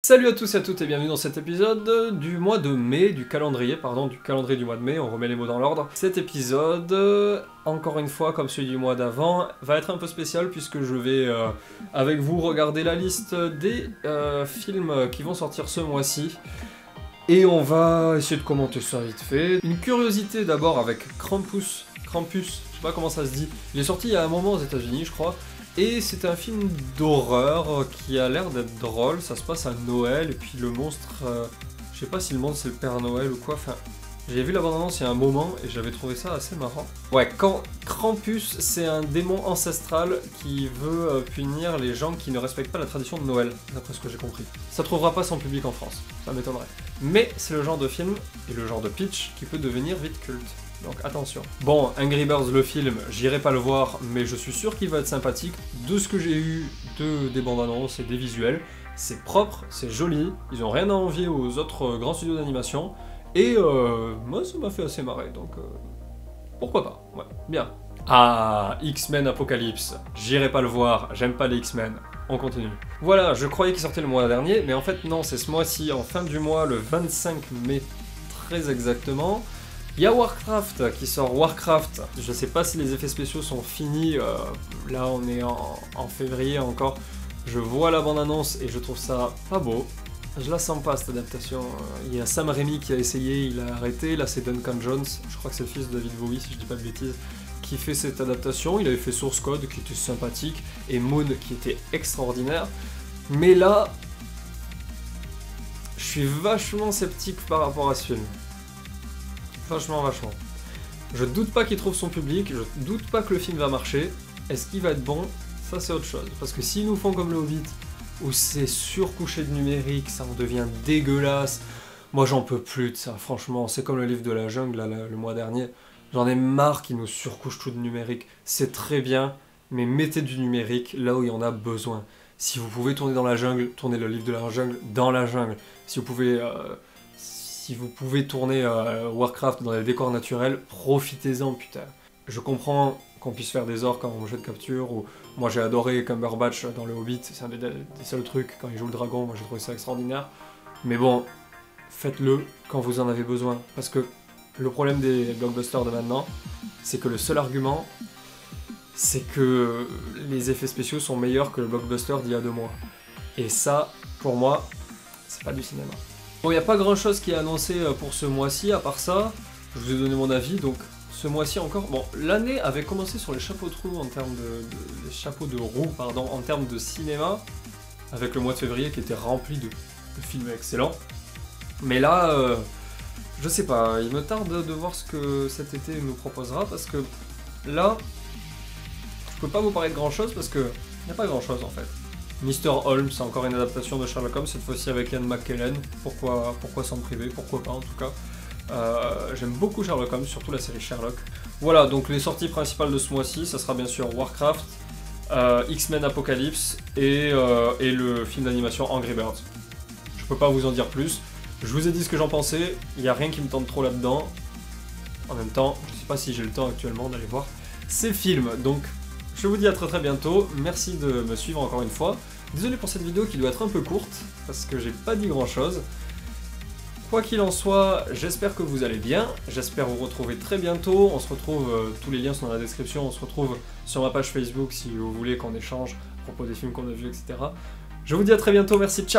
Salut à tous et à toutes et bienvenue dans cet épisode du mois de mai, du calendrier du mois de mai, on remet les mots dans l'ordre. Cet épisode, encore une fois comme celui du mois d'avant, va être un peu spécial puisque je vais avec vous regarder la liste des films qui vont sortir ce mois-ci. Et on va essayer de commenter ça vite fait. Une curiosité d'abord avec Krampus, je sais pas comment ça se dit. Il est sorti il y a un moment aux États-Unis je crois. Et c'est un film d'horreur qui a l'air d'être drôle, ça se passe à Noël, et puis le monstre, je sais pas si le monstre c'est le Père Noël ou quoi, enfin, j'ai vu la bande-annonce il y a un moment et j'avais trouvé ça assez marrant. Ouais, Krampus, c'est un démon ancestral qui veut punir les gens qui ne respectent pas la tradition de Noël, d'après ce que j'ai compris. Ça trouvera pas son public en France, ça m'étonnerait. Mais c'est le genre de film, et le genre de pitch, qui peut devenir vite culte. Donc attention. Bon, Angry Birds le film, j'irai pas le voir, mais je suis sûr qu'il va être sympathique. De ce que j'ai eu des bandes annonces et des visuels, c'est propre, c'est joli, ils ont rien à envier aux autres grands studios d'animation, et moi ça m'a fait assez marrer, donc pourquoi pas, ouais, bien. Ah, X-Men Apocalypse, j'irai pas le voir, j'aime pas les X-Men. On continue. Voilà, je croyais qu'il sortait le mois dernier, mais en fait non, c'est ce mois-ci, en fin du mois, le 25 mai, très exactement. Il y a Warcraft qui sort. Warcraft, je sais pas si les effets spéciaux sont finis, là on est en février encore. Je vois la bande-annonce et je trouve ça pas beau. Je la sens pas cette adaptation. Il y a Sam Raimi qui a essayé, il a arrêté. Là c'est Duncan Jones, je crois que c'est le fils de David Bowie si je dis pas de bêtises, qui fait cette adaptation. Il avait fait Source Code qui était sympathique et Moon qui était extraordinaire. Mais là, je suis vachement sceptique par rapport à ce film. Vachement. Je doute pas qu'il trouve son public, je doute pas que le film va marcher. Est-ce qu'il va être bon? Ça c'est autre chose. Parce que s'ils nous font comme le Hobbit, où c'est surcouché de numérique, ça en devient dégueulasse. Moi j'en peux plus de ça, franchement. C'est comme le livre de la jungle, là, le mois dernier. J'en ai marre qu'ils nous surcouchent tout de numérique. C'est très bien, mais mettez du numérique là où il y en a besoin. Si vous pouvez tourner dans la jungle, tournez le livre de la jungle dans la jungle. Si vous pouvez tourner Warcraft dans les décors naturels, profitez-en, putain. Je comprends qu'on puisse faire des orques en jeu de capture, ou moi j'ai adoré Cumberbatch dans le Hobbit, c'est un des seuls trucs, quand il joue le dragon, moi j'ai trouvé ça extraordinaire. Mais bon, faites-le quand vous en avez besoin, parce que le problème des blockbusters de maintenant, c'est que le seul argument, c'est que les effets spéciaux sont meilleurs que le blockbuster d'il y a 2 mois. Et ça, pour moi, c'est pas du cinéma. Bon, il n'y a pas grand chose qui est annoncé pour ce mois-ci, à part ça, je vous ai donné mon avis, donc ce mois-ci encore, bon, l'année avait commencé sur les chapeaux de roue en termes les chapeaux de roue, pardon, en termes de cinéma, avec le mois de février qui était rempli de films excellents, mais là, je sais pas, il me tarde de voir ce que cet été nous proposera, parce que là, je peux pas vous parler de grand chose, parce que il n'y a pas grand chose en fait. Mr. Holmes, c'est encore une adaptation de Sherlock Holmes, cette fois-ci avec Ian McKellen. Pourquoi s'en priver? Pourquoi pas en tout cas. J'aime beaucoup Sherlock Holmes, surtout la série Sherlock. Voilà, donc les sorties principales de ce mois-ci, ça sera bien sûr Warcraft, X-Men Apocalypse et le film d'animation Angry Birds. Je peux pas vous en dire plus. Je vous ai dit ce que j'en pensais, il n'y a rien qui me tente trop là-dedans. En même temps, je sais pas si j'ai le temps actuellement d'aller voir ces films, donc je vous dis à très bientôt, merci de me suivre encore une fois. Désolé pour cette vidéo qui doit être un peu courte, parce que j'ai pas dit grand chose. Quoi qu'il en soit, j'espère que vous allez bien, j'espère vous retrouver très bientôt. On se retrouve, tous les liens sont dans la description, on se retrouve sur ma page Facebook si vous voulez qu'on échange à propos des films qu'on a vus, etc. Je vous dis à très bientôt, merci, ciao!